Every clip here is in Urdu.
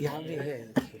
یہاں بھی ہے دیکھیے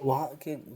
وہاں کے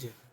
جی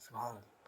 سبحان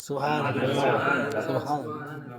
سبحان اللہ سبحان اللہ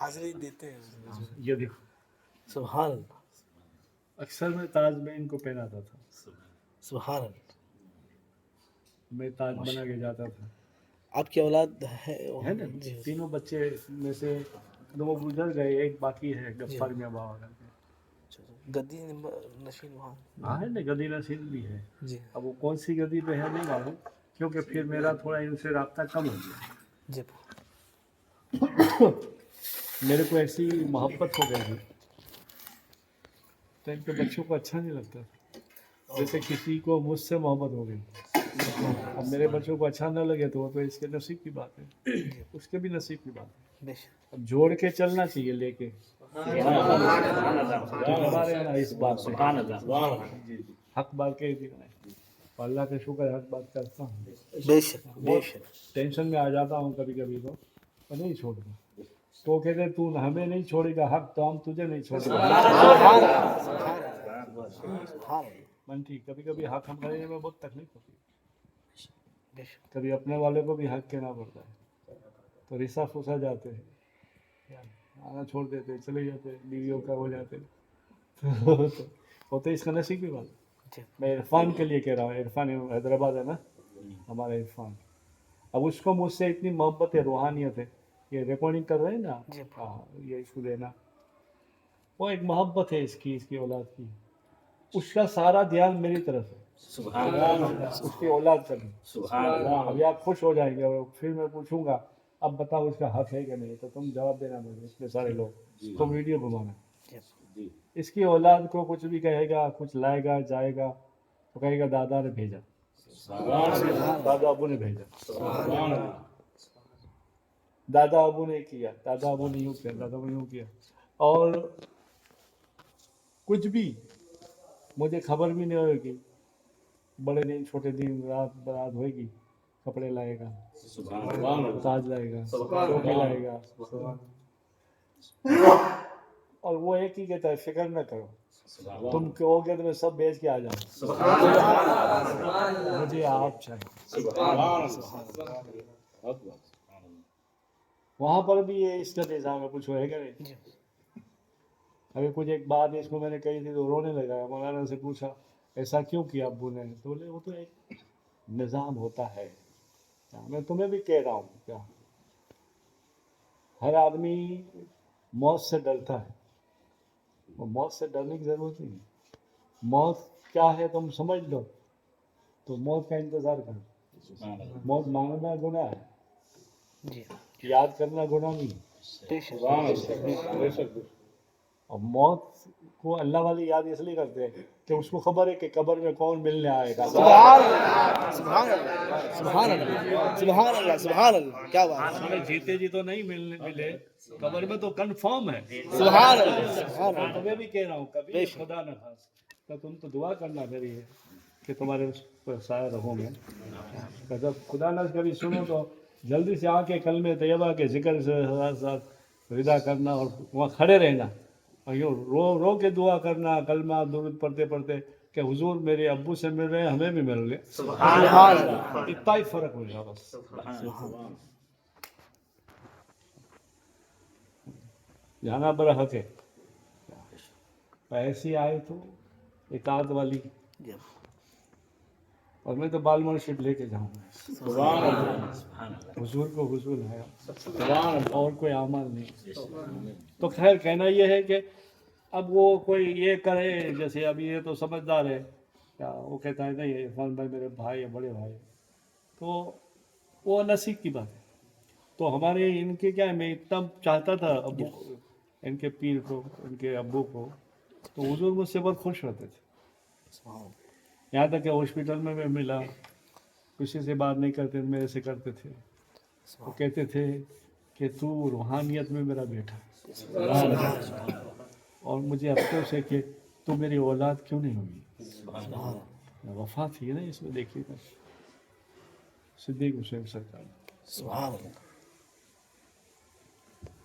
حاضری دیتے ہیں یہ دیکھو سبحان اللہ اکثر میں تاج میں ان کو پہناتا تھا، سبحان اللہ میں تاج بنا کے جاتا تھا، آپ کی اولاد ہے ہے نا؟ جی تینوں بچے میں سے دو گزر گئے، ایک باقی ہے غفار میاں بابا کر کے، گدی نشین وہاں ہاں ہے نا، گدی نسل بھی ہے۔ جی اب وہ کون سی گدی پہ ہے نہیں معلوم، کیونکہ پھر میرا تھوڑا ان سے رابطہ کم ہو گیا، جی میرے کو ایسی محبت ہو گئی تھی تو ان کے بچوں کو اچھا نہیں لگتا، جیسے کسی کو مجھ سے محبت ہو گئی، اب میرے بچوں کو اچھا نہ لگے تو وہ تو اس کے نصیب کی بات ہے، اس کے بھی نصیب کی بات ہے، بے شک اب جوڑ کے چلنا چاہیے لے کے ہمارے یہاں اس بات سے حق بات کے اللہ کا شکر ہے، حق بات کرتا ہوں، بے شک بے شک ٹینشن میں آ جاتا ہوں کبھی کبھی تو نہیں چھوڑتا، تو کہتے تو ہمیں نہیں چھوڑے گا حق تو ہم تجھے نہیں چھوڑیں گے، منٹی کبھی کبھی حق ہم کرنے میں بہت تکلیف ہوتی ہے، بے شک کبھی اپنے والے کو بھی حق کہنا پڑتا ہے تو رسا پھسا جاتے ہیں، آنا چھوڑ دیتے چلے جاتے بیویوں کا ہو جاتے ہوتے اس کا نصیب کی بات۔ جی میں عرفان کے لیے کہہ رہا ہوں، عرفان حیدرآباد ہے نا ہمارا عرفان، اب اس کو مجھ سے اتنی محبت ہے، روحانیت ہے، یہ ریکارڈنگ کر رہے ہیں نا، جی ہاں یہ اس کو دینا، وہ ایک محبت ہے اس کی اولاد کی، اس کا سارا دھیان میری طرف ہے، اس کی اولاد کا بھی، ابھی آپ خوش ہو جائیں گے اور پھر میں پوچھوں گا اب بتاؤ اس کا حق ہے کہ نہیں، تو تم جواب دینا مجھے، اس میں سارے لوگ تو ویڈیو گھمانا، جی اس کی اولاد کو کچھ بھی کہے گا، کچھ لائے گا جائے گا تو کہے گا دادا نے بھیجا، دادا ابو نے بھیجا، دادا ابو نے کیا، دادا ابو نے یوں کیا، دادا ابو نے یوں کیا، اور کچھ بھی مجھے خبر بھی نہیں ہوئے گی، بڑے دن چھوٹے دن رات برات ہوئے گی، کپڑے لائے گا، تاج لائے گا، ٹوپی لائے گا، اور وہ ایک ہی کہتا ہے فکر نہ کرو، تم کہو گے تو میں سب بیچ کے آ جاؤں، مجھے آپ چاہیے۔ وہاں پر بھی یہ اس کا نظام ہے، کچھ ہے کہ نہیں؟ جی ابھی کچھ ایک بات اس کو میں نے کہی تھی تو رونے لگا، مولانا سے پوچھا ایسا کیوں کیا ابو نے، تو بولے وہ تو ایک نظام ہوتا ہے، میں تمہیں بھی کہہ رہا ہوں کیا، ہر آدمی موت سے ڈرتا ہے، وہ موت سے ڈرنے کی ضرورت نہیں ہے، موت کیا ہے تم سمجھ لو تو موت کا انتظار کرو، موت مانگنا گناہ ہے، جی یاد کرنا گناہ نہیں ہے، بے شک اور موت کو اللہ والے یاد اس لیے کرتے ہیں کہ اس کو خبر ہے کہ قبر میں کون ملنے آئے گا، سبحان اللہ سبحان اللہ سبحان اللہ سبحان اللہ سبحان اللہ کیا بات ہے ہمیں جیتے جی تو نہیں ملے، قبر میں تو کنفرم ہے، سبحان اللہ سبحان میں اللہ تمہیں بھی کہہ رہا ہوں کبھی خدا نہ خاص تو تم تو دعا کرنا میری ہے کہ تمہارے اس پر سایہ رہوں میں، جب خدا نہ کبھی سنو تو جلدی سے آ کے کلمہ طیبہ کے ذکر سے ساتھ رضا کرنا اور وہاں کھڑے رہنا اور یوں رو رو کے دعا کرنا، کلمہ درود پڑھتے پڑھتے کہ حضور میرے ابو سے مل رہے ہیں ہمیں بھی مل گئے، اتنا ہی فرق ہو گا بس۔ جانا بڑا حق ہے، ایسی آئے تو اطاعت والی، جی اور میں تو بال مرشد لے کے جاؤں گا، حضور کو حضور ہے اور کوئی اعمال نہیں، تو خیر کہنا یہ ہے کہ اب وہ کوئی یہ کرے، جیسے ابھی یہ تو سمجھدار ہے، کیا وہ کہتا ہے نہیں عرفان بھائی میرے بھائی ہے، بڑے بھائی، تو وہ نصیب کی بات ہے. تو ہمارے ان کے کیا ہے، میں اتنا چاہتا تھا ابو ان کے پیر کو، ان کے ابو کو، تو حضور مجھ سے بہت خوش ہوتے تھے. یہاں تک کہ ہاسپٹل میں ملا، کسی سے بات نہیں کرتے، میرے سے کرتے تھے. وہ کہتے تھے کہ تو روحانیت میں میرا بیٹا ہے، اور مجھے افسوس ہے کہ تو میری اولاد کیوں نہیں ہوگی. وفا تھی نا اس میں، دیکھیے گا صدیق حسین سرکار سبحان اللہ.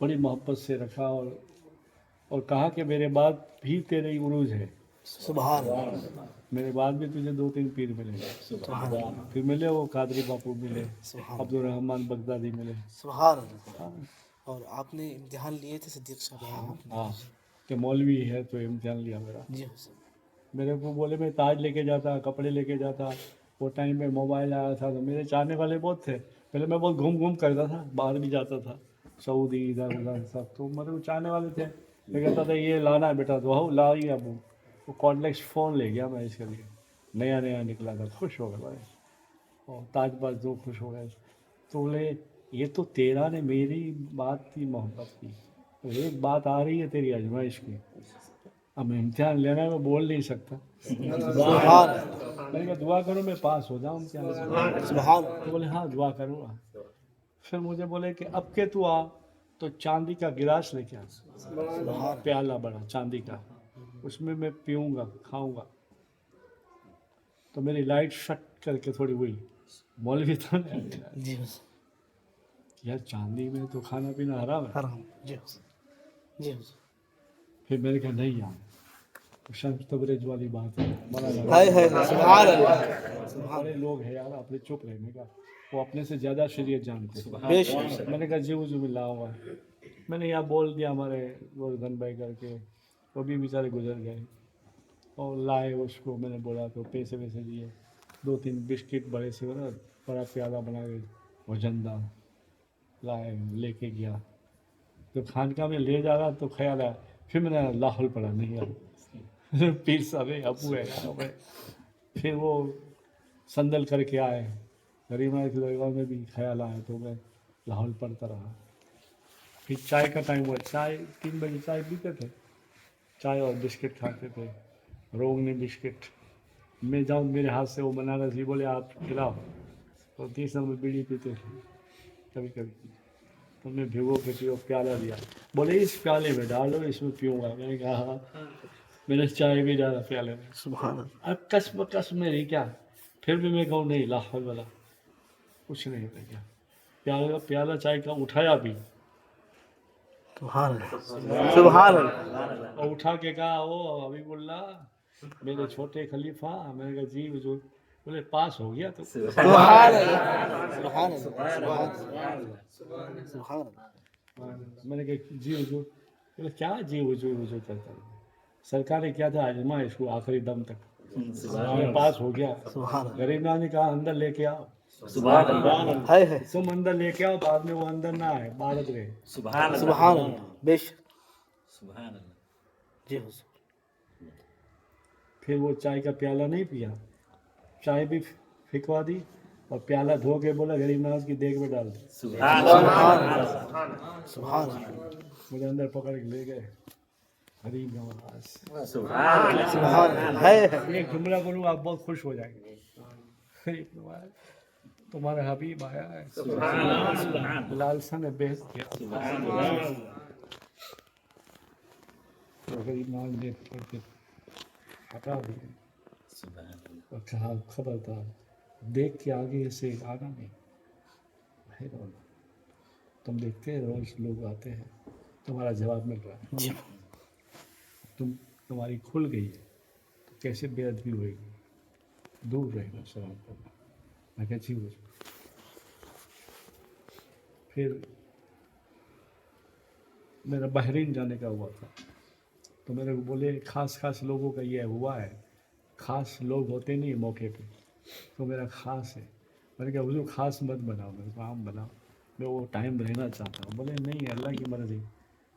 بڑی محبت سے رکھا، اور کہا کہ میرے بعد بھی تیرے عروج ہے، سبحان اللہ. میرے بعد بھی تجھے 2-3 پیر ملیں گے. سبحان اللہ. پھر ملے وہ قادری باپو ملے، سبحان عبدالرحمن بغدادی ملے. سبحان اللہ. ہاں اور آپ نے امتحان لیے تھے صدیق صاحب؟ ہاں، کہ مولوی ہے تو امتحان لیا میرا. جی میرے کو بولے میں تاج لے کے جاتا، کپڑے لے کے جاتا. وہ ٹائم میں موبائل آیا تھا تو میرے چاہنے والے بہت تھے. پہلے میں بہت گھوم کرتا تھا، باہر بھی جاتا تھا، سعودی ادھر ادھر سب. تو مطلب چاہنے والے تھے. میں کہتا تھا یہ لانا ہے بیٹا، تو لا ہی ابو. وہ کارڈلیکس فون لے گیا میں اس کے لیے، نیا نکلا تھا. خوش ہو گئے بھائی، اور تاج باز دو خوش ہو گئے. تو بولے یہ تو تیرا نے میری بات کی محبت کی، تو ایک بات آ رہی ہے تیری آزمائش کی، اب امتحان لینا ہے، میں بول نہیں سکتا. سبحان. میں نے کہا دعا کرو میں پاس ہو جاؤں امتحان. سبحان. تو بولے ہاں دعا کروں گا. پھر مجھے بولے کہ اب کے تو آ تو چاندی کا گلاس لے کے آ، پیالہ بڑا چاندی کا، اس میں پیوں گا کھاؤں گا. تو میری لائٹ شٹ کر کے تھوڑی ہوئی، مولوی تھا جی یار چاندی میں تو کھانا پینا حرام ہے. حرام. جی جی. پھر میں نے کہا نہیں یار، شمس تبریز والی بات ہے، ہائے ہائے. سبحان اللہ. بڑے لوگ ہیں یار، اپنے چپ رہنے کا، وہ اپنے سے زیادہ شریعت جانتے ہیں. بے شک. میں نے کہا جی وضو باللہ ہوا. میں نے یہاں بول دیا ہمارے گوردھن بھائی کر کے، وہ بھی بیچارے گزر گئے. اور لائے اس کو، میں نے بولا تو پیسے ویسے دیے، 2-3 بسکٹ بڑے سے نا بڑا پیالہ بنا کے وجندہ لائے، لے کے گیا. تو خانقاہ میں لے جا رہا تو خیال آیا، پھر میں نے لاہور پڑھا نہیں یار پیر صاحب ابو ہے یار. پھر وہ سندل کر کے آئے، غریب نواز کی درگاہ میں بھی خیال آیا تو میں لاہور پڑھتا رہا. پھر چائے کا ٹائم ہوا، چائے 3 بجے چائے پیتے تھے، چائے اور بسکٹ کھاتے تھے، روغنی بسکٹ. میں جاؤں میرے ہاتھ سے وہ بنارسی بولے آپ کھلاؤ، تو 30 نمبر بیڑی پیتے تھے کبھی کبھی. تو میں بھگو کے پیو، پیالہ دیا، بولے اس پیالے میں ڈالو، اس میں پیوں گا. میں نے کہا ہاں. میں نے چائے بھی ڈالا پیالے میں. سبحان اللہ. اب کس بکس میری کیا، پھر بھی میں کہوں نہیں لا حول ولا کچھ نہیں رہ گیا. پیالہ چائے کا اٹھایا بھی، سبحان اللہ. سبحان اللہ. اور اٹھا کے کہا او حبیب اللہ میرے چھوٹے خلیفہ. میں نے کہا جی حضور. بولے پاس ہو گیا تو. سبحان اللہ. سبحان اللہ. سبحان اللہ. میں نے کہا جی حضور. بولے کیا جی حضور حضور کرتا ہے، سرکار نے کیا تھا آزما اس کو آخری دم تک، میں پاس ہو گیا. سبحان اللہ. غریب نواز نے کہا اندر لے کے آؤ. ہائے ہائے. تم اندر لے کے آؤ، بعد میں وہ اندر نہ آئے، بھارت رہے. سبحان اللہ. بے شک. جی حضور. پھر وہ چائے کا پیالہ نہیں پیا، چائے بھی پھینکوا دی، اور پیالہ دھو کے بولا غریب نواز کی دیگ میں ڈال دی. سبحان اللہ. سبحان اللہ. مجھے اندر پکڑ کے لے گئے. غریب نواز سبحان اللہ. ہائے ہائے. ایک جملہ بولوں آپ بہت خوش ہو جائیں گے. غریب نواز تمہارا حبیب آیا ہے، لالسا نے بیچ دیا. غریب نواز نے پکڑ کے ہٹا دیا اور کہا خبردار دیکھ کے آگے سے آنا نہیں. تم دیکھتے ہیں روز لوگ آتے ہیں، تمہارا جواب مل رہا ہے، جی. تمہاری کھل گئی ہے تو کیسے بے ادبی ہوئے گی، دور رہنا سلام کرنا. میں کہا جی حضور. پھر میرا بحرین جانے کا ہوا تھا، تو میرے کو بولے خاص لوگوں کا یہ ہوا ہے، خاص لوگ ہوتے نہیں موقع پہ، تو میرا خاص ہے. میں نے کہا حضور خاص مت بناؤ، میرے کو عام بناؤ، میں وہ ٹائم رہنا چاہتا ہوں. بولے نہیں اللہ کی مرضی.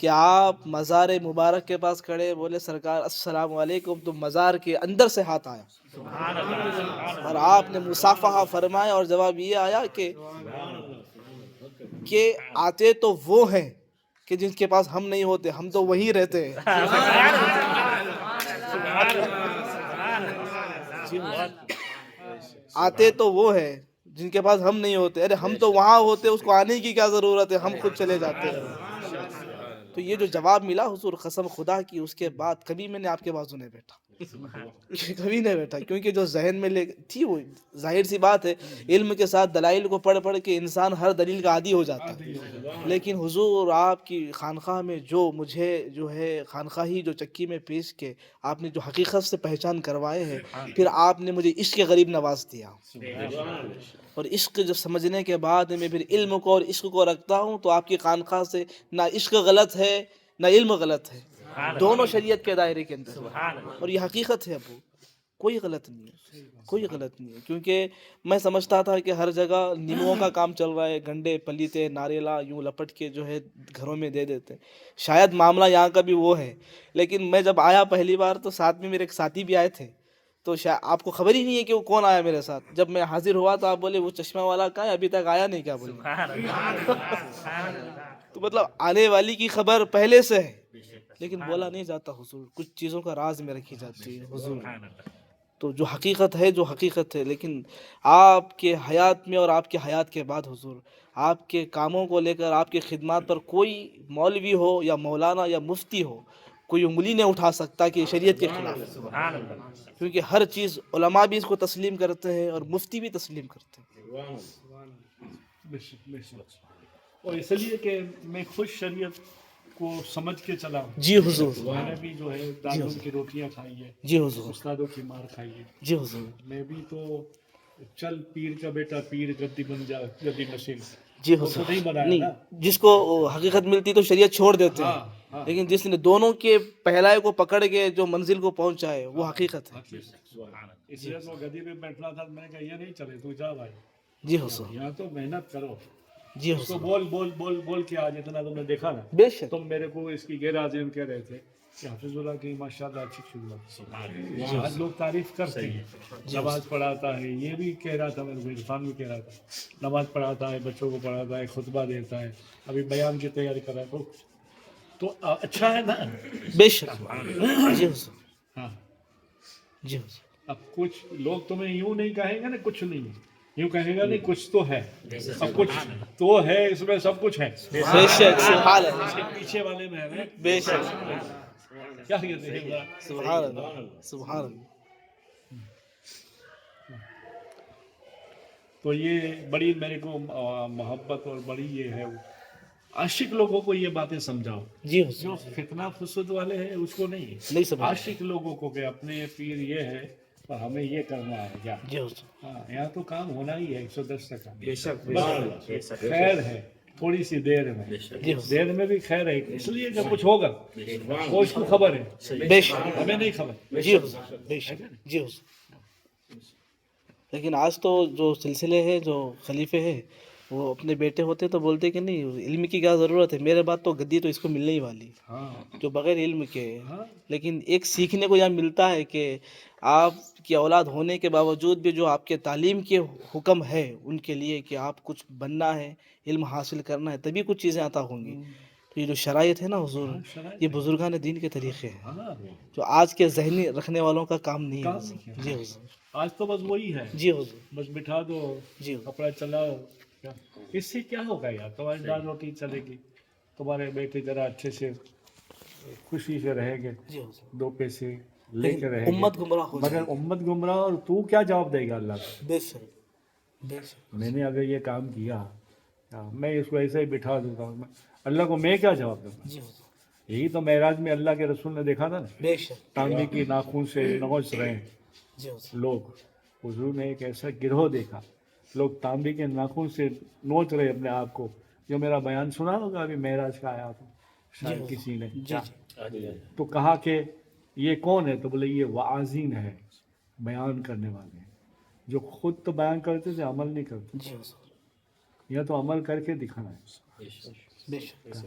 کہ آپ مزار مبارک کے پاس کھڑے بولے سرکار السلام علیکم، تو مزار کے اندر سے ہاتھ آیا اور آپ نے مصافحہ فرمایا، اور جواب یہ آیا کہ آتے تو وہ ہیں کہ جن کے پاس ہم نہیں ہوتے، ہم تو وہیں رہتے ہیں۔ آتے تو وہ ہے جن کے پاس ہم نہیں ہوتے، ارے ہم تو وہاں ہوتے، اس کو آنے کی کیا ضرورت ہے، ہم خود چلے جاتے ہیں۔ تو یہ جو جواب ملا حضور قسم خدا کی، اس کے بعد کبھی میں نے آپ کے بازو نہیں بیٹھا، کبھی نہیں بیٹھا، کیونکہ جو ذہن میں تھی وہ ظاہر سی بات ہے، علم کے ساتھ دلائل کو پڑھ پڑھ کے انسان ہر دلیل کا عادی ہو جاتا ہے، لیکن حضور آپ کی خانقاہ میں جو مجھے جو ہے خانقاہی جو چکی میں پیش کے آپ نے جو حقیقت سے پہچان کروائے ہیں، پھر آپ نے مجھے عشق غریب نواز دیا، اور عشق جو سمجھنے کے بعد میں پھر علم کو اور عشق کو رکھتا ہوں، تو آپ کی خانقاہ سے نہ عشق غلط ہے نہ علم غلط ہے، دونوں شریعت کے دائرے کے اندر، اور یہ حقیقت ہے ابو، کوئی غلط نہیں ہے، کوئی غلط نہیں ہے، کیونکہ میں سمجھتا تھا کہ ہر جگہ نیموں کا کام چل رہا ہے، گنڈے پلیتے ناریلا یوں لپٹ کے جو ہے گھروں میں دے دیتے ہیں، شاید معاملہ یہاں کا بھی وہ ہے، لیکن میں جب آیا پہلی بار تو ساتھ میں میرے ایک ساتھی بھی آئے تھے، تو آپ کو خبر ہی نہیں ہے کہ وہ کون آیا میرے ساتھ، جب میں حاضر ہوا تو آپ بولے وہ چشمہ والا کہاں ہے، ابھی تک آیا نہیں کیا بولے، تو مطلب آنے والی کی خبر پہلے سے ہے، لیکن بولا نہیں جاتا حضور، کچھ چیزوں کا راز میں رکھی جاتی ہے حضور، تو جو حقیقت ہے جو حقیقت ہے، لیکن آپ کے حیات میں اور آپ کے حیات کے بعد حضور آپ کے کاموں کو لے کر آپ کی خدمات پر کوئی مولوی ہو یا مولانا یا مفتی ہو کوئی انگلی نہیں اٹھا سکتا کہ شریعت کے خلاف ہے، کیونکہ ہر چیز علماء بھی اس کو تسلیم کرتے ہیں اور مفتی بھی تسلیم کرتے ہیں۔ اور اس لیے کہ میں خود شریعت کو سمجھ کے چلا ہوں، جی حضور، میں نے بھی جو ہے دادوں کی روٹیاں کھائی ہے، جی حضور، استادوں کی مار کھائی ہے، جی حضور، میں بھی تو چل پیر کا بیٹا پیر گدی بن جا گدی نشین، جی وہ تو حضور، نہیں بنایا نہیں نا، جس کو حقیقت ملتی تو شریعت چھوڑ دیتے ہیں، ہاں لیکن جس نے دونوں کے پہلائے کو پکڑ کے جو منزل کو پہنچا ہے وہ حقیقت ہے۔ اس لیے تو گدی پہ بیٹھنا تھا، میں نے کہا یہ نہیں چلے، تو جا بھائی جی حضور، یہاں تو محنت کرو، جی اس کو حضور، بول بول بول بول کے آج اتنا تم نے دیکھا نا، بے شک، تم میرے کو اس کی غیر حاضر کہہ رہے تھے کہ حافظ اللہ کی ماشاءاللہ اچھی خدمت، آج لوگ تعریف کرتے ہیں، نماز پڑھاتا ہے، یہ بھی کہہ رہا تھا، میرے کو عرفان بھی کہہ رہا تھا، نماز پڑھاتا ہے، بچوں کو پڑھاتا ہے، خطبہ دیتا ہے، ابھی بیان کی تیاری کر رہا ہے، تو اچھا ہے نا، بے شک، جی حضور، ہاں۔ جی حضور، اب کچھ لوگ تمہیں یوں نہیں کہیں گے نا کچھ نہیں ہے، یوں کہیں گا نہیں کچھ تو ہے، سب کچھ تو ہے، اس میں سب کچھ ہے، بے شک، سبحان اللہ، اس کے پیچھے والے میں ہے بے شک، کیا کہتے ہیں ذرا؟ سبحان اللہ، سبحان اللہ، تو یہ بڑی میرے کو محبت اور بڑی یہ ہے، عاشق لوگوں کو یہ باتیں سمجھاؤ، جی جو حضور، فتنہ فسد والے ہیں اس کو نہیں، نہیں سمجھ، عاشق لوگوں کو کہ اپنے پیر یہ ہے اور ہمیں یہ کرنا ہے کیا، جی حضور، ہاں یہاں تو کام ہونا ہی ہے 110 کا، خیر ہے تھوڑی سی دیر میں، جی حضور، دیر میں بھی خیر ہے، اس لیے کہ کچھ ہوگا وہ اس کو خبر ہے، بے شک، ہمیں نہیں خبر، جی حضور، بے شک، جی حضور، لیکن آج تو جو سلسلے ہیں جو خلیفے ہیں وہ اپنے بیٹے ہوتے تو بولتے کہ نہیں علم کی کیا ضرورت ہے، میرے بعد تو گدی تو اس کو ملنے ہی والی ہے، ہاں جو بغیر علم کے ہے۔ ہاں لیکن ایک سیکھنے کو یہاں ملتا ہے کہ آپ کی اولاد ہونے کے باوجود بھی جو آپ کے تعلیم کے حکم ہے ان کے لیے کہ آپ کچھ بننا ہے، علم حاصل کرنا ہے، تبھی کچھ چیزیں عطا ہوں گی، تو یہ جو شرائط ہے نا حضور، یہ بزرگان دین کے طریقے ہیں ہاں جو آج کے ذہنی رکھنے والوں کا کام نہیں ہے کام حضور۔ نہیں ہے، جی حضور، آج تو بس وہی ہے، جی حضور، بس بٹھا دو جی حضور، کپڑا چلاؤ، اس سے کیا ہوگا یار، تمہاری دال روٹی چلے گی، تمہارے بیٹے ذرا اچھے سے خوشی سے رہیں گے، جی حضور، دو پیسے لے کے لیکن رہیں گے، امت گمراہ ہو جائے مگر امت گمراہ، اور تو کیا جواب دے گا اللہ کو؟ بے شک، بے شک، میں نے اگر یہ کام کیا میں اس کو ایسے ہی بٹھا دیتا ہوں، اللہ کو میں کیا جواب دوں گا؟ جی حضور، یہی تو معراج میں اللہ کے رسول نے دیکھا تھا نا، بے شک، تانبے کی ناخن سے نوچ رہے ہیں جی حضور، لوگ، حضور نے ایک ایسا گروہ دیکھا، لوگ تانبے کے ناخن سے نوچ رہے اپنے آپ کو، جو میرا بیان سنا ہوگا ابھی معراج کا آیا تھا شاید کسی نے، جی جی، تو کہا کہ یہ کون ہے، تو بولے یہ واعظین ہے، بیان کرنے والے ہیں، جو خود تو بیان کرتے تھے عمل نہیں کرتے، جی حضور، یا تو عمل کر کے دکھانا ہے، بے شک،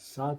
7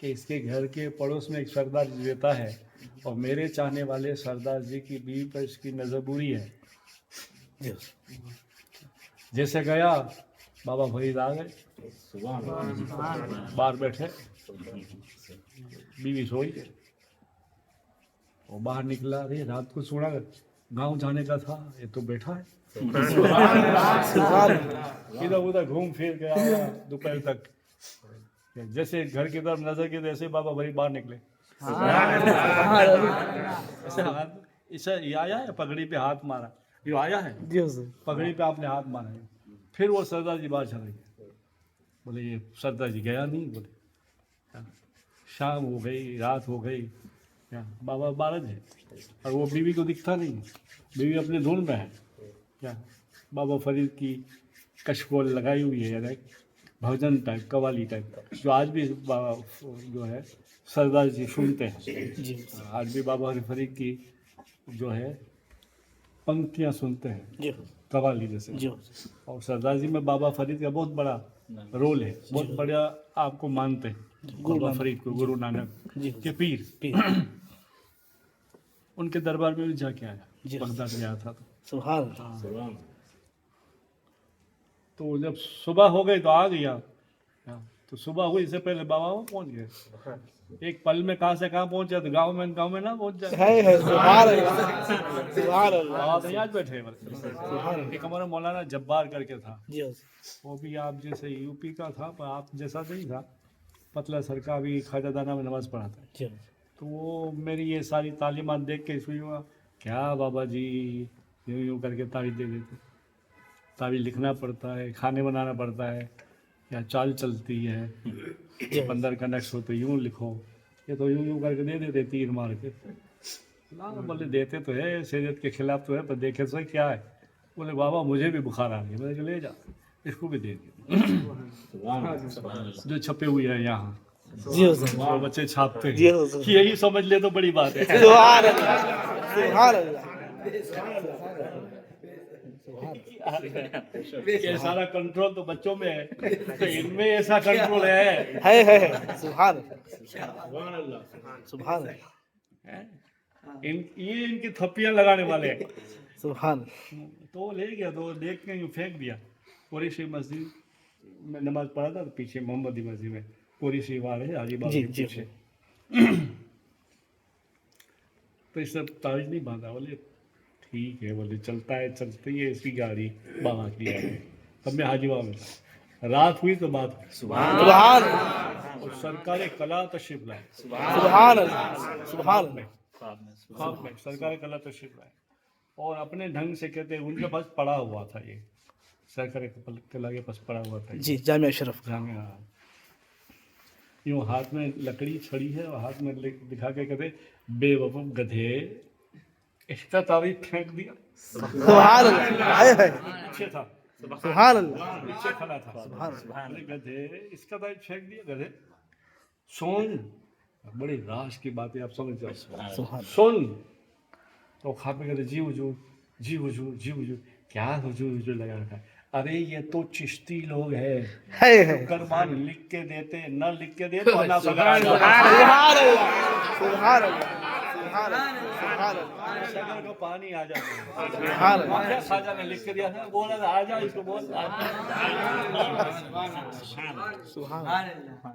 کہ اس کے گھر کے پڑوس میں ایک سردار جی رہتا ہے اور میرے چاہنے والے سردار جی کی بیوی پر اس کی نظر بری ہے. جی جیسے گیا بابا فرید آ گئے, باہر بیٹھے, بیوی سوئی, وہ باہر نکلا, ارے رات کو سونا گاؤں جانے کا تھا, یہ تو بیٹھا ہے. ادھر ادھر گھوم پھر کے آیا دوپہر تک, جیسے گھر کی طرف نظر کی ایسے بابا فرید باہر نکلے. ایسے ہاتھ اسے یہ آیا ہے, پگڑی پہ ہاتھ مارا, یہ آیا ہے جی حضور. پگڑی پہ آپ نے ہاتھ مارا ہے. پھر وہ سردار جی باہر چلے گئے. بولے یہ سردار جی گیا نہیں, بولے شام ہو گئی, رات ہو گئی, بابا بارد ہے اور وہ بیوی کو دکھتا نہیں, بیوی اپنے دھن میں ہے. کیا بابا فرید کی کشکول لگائی ہوئی ہے, یعنی بھجن ٹائپ, قوالی ٹائپ, جو آج بھی جو ہے سردار جی سنتے ہیں. جی آج بھی بابا فرید کی جو ہے پنکتیاں سنتے ہیں جی قوالی جیسے. جی اور سردار جی میں بابا فرید کا بہت بڑا رول ہے, بہت بڑا آپ کو مانتے ہیں بابا فرید کو, گرو نانک کے پیر. ان کے دربار میں بھی جا کے آیا, بغداد گیا تھا. سبحان اللہ. تو جب صبح ہو گئی تو آ گیا, تو صبح ہوئی سے پہلے بابا وہ پہنچ گئے. ایک پل میں کہاں سے کہاں پہنچا, تو گاؤں میں نہ پہنچ جائے. ہے سبحان اللہ. سبحان اللہ. آپ یاد بیٹھے. ایک ہمارا مولانا جبار کر کے تھا, جی وہ بھی آپ جیسے یو پی کا تھا, پر آپ جیسا نہیں تھا, پتلا سر کا بھی خواجہ دانہ میں نماز پڑھاتا ہے. جی تو وہ میری یہ ساری تعلیمات دیکھ کے سوئی ہوا, کیا بابا جی یوں یوں کر کے تعریف دے دیتے. تعریف لکھنا پڑتا ہے, کھانے بنانا پڑتا ہے, یا چال چلتی ہے, 15 کا نقش ہو تو یوں لکھو, یہ تو یوں یوں کر کے دے دیتے تیر مار کے. بولے دیتے تو ہے, شریعت کے خلاف تو ہے, پر دیکھے تو کیا ہے. بولے بابا مجھے بھی بخار آ گیا. میں نے لے جا, اس کو بھی دے دیا, جو چھپے ہوئے ہیں یہاں, جی حضور. وہ بچے چھاپتے جی ہیں, حضور. یہی سمجھ لے تو بڑی بات ہے. سبحان اللہ. سبحان اللہ. یہ سارا کنٹرول تو بچوں میں ہے, تو ان میں ایسا کنٹرول ہے. ہے سبحان اللہ. سبحان اللہ. یہ ان کی تھپیاں لگانے والے ہیں. سبحان. تو لے گیا, تو دیکھ کے یوں پھینک دیا. پوری سی مسجد میں نماز پڑھا تھا, تو پیچھے محمدی مسجد میں پوری سی وار ہے حاجی بابا کے پیچھے. تو اس سے تاریخ نہیں باندھا. بولے ٹھیک ہے, بولے چلتا ہے, چلتی ہے اس کی گاڑی, بابا کی گاڑی. تب میں حاجی بابا میں تھا, رات ہوئی تو بات ہوئی. سبحان. اور سرکار کلا تشریف لائے. سبحان اللہ. سبحان اللہ. خواب میں سرکار کلا تشریف لائے, اور اپنے ڈھنگ سے کہتے ہیں ان کے پاس پڑا ہوا تھا, یہ سرکار کلا کے پاس پڑا ہوا تھا. جی جامعہ اشرف. جامعہ یوں ہاتھ میں لکڑی چھڑی ہے, اور ہاتھ میں دکھا کے کہتے بے وفا گدھے, اس کا تعریف پھینک دیا. سبحان اللہ. پیچھے تھا, سبحان اللہ. پیچھے کھڑا تھا. گدھے, اس کا تعریف پھینک دیا. گدھے سون, بڑی راز کی باتیں آپ سمجھ جاؤ. سن تو خواب میں کہتے جی حضور, جی حضور, جی حضور. کیا حضور حضور لگا رکھا ہے. ارے یہ تو چشتی لوگ ہیں, کرمان لکھ کے دیتے, نہ لکھ کے دیتے تو نہ سگا. سبحان اللہ. سبحان اللہ. سبحان اللہ. شکر کو پانی آ جاتا سبحان اللہ. ہے. خواجہ نے لکھ کے دیا تھا, بولا تھا آ جا, اس کو بول. سبحان اللہ.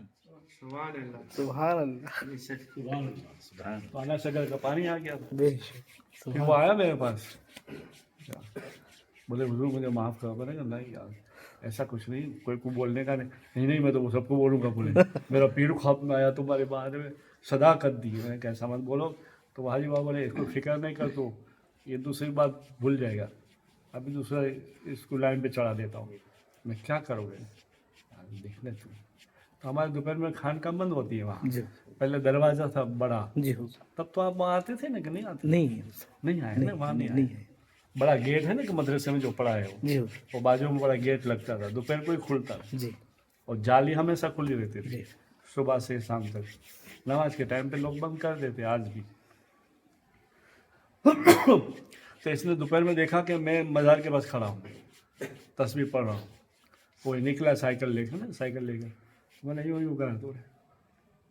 سبحان اللہ. پانا شکر کا پانی آ گیا تھا. بے شک. پھر وہ آیا میرے پاس, بولے حضور مجھے معاف کرو. میں نے کہا نہیں یار, ایسا کچھ نہیں, کوئی کو بولنے کا نہیں, میں تو وہ سب کو بولوں گا. بولے میرا پیر خواب میں آیا, تمہارے بارے میں صداقت دی. میں نے کیسا مت بولو. تو حاجی بابا بولے اس کو فکر نہیں کر, تو یہ دوسری بات بھول جائے گا, ابھی دوسرا اس کو لائن پہ چڑھا دیتا ہوں. میں کیا کروں گے, دیکھ لیں تم. تو ہمارے دوپہر میں خان کا بند ہوتی ہے وہاں, پہلے دروازہ تھا بڑا. جی تب تو آپ وہاں آتے تھے نا, کہ نہیں آتے؟ نہیں آئے نا, وہاں نہیں آئے. بڑا گیٹ ہے نا کہ مدرسے میں جو پڑا ہے جی وہ بازو میں بڑا گیٹ لگتا تھا, دوپہر کو ہی کھلتا تھا. جی. اور جالی ہمیشہ کھلی رہتی تھی صبح سے شام تک. نماز کے ٹائم پہ لوگ بند کر دیتے آج بھی. تو اس نے دوپہر میں دیکھا کہ میں مزار کے پاس کھڑا ہوں, تسبیح پڑھ رہا ہوں. وہ نکلا سائیکل لے کے, نا سائیکل لے کے. میں نے یوں کرا تو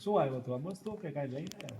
શું આવ્યો તો મસ્ત કે કાંઈ લઈને આવ્યો?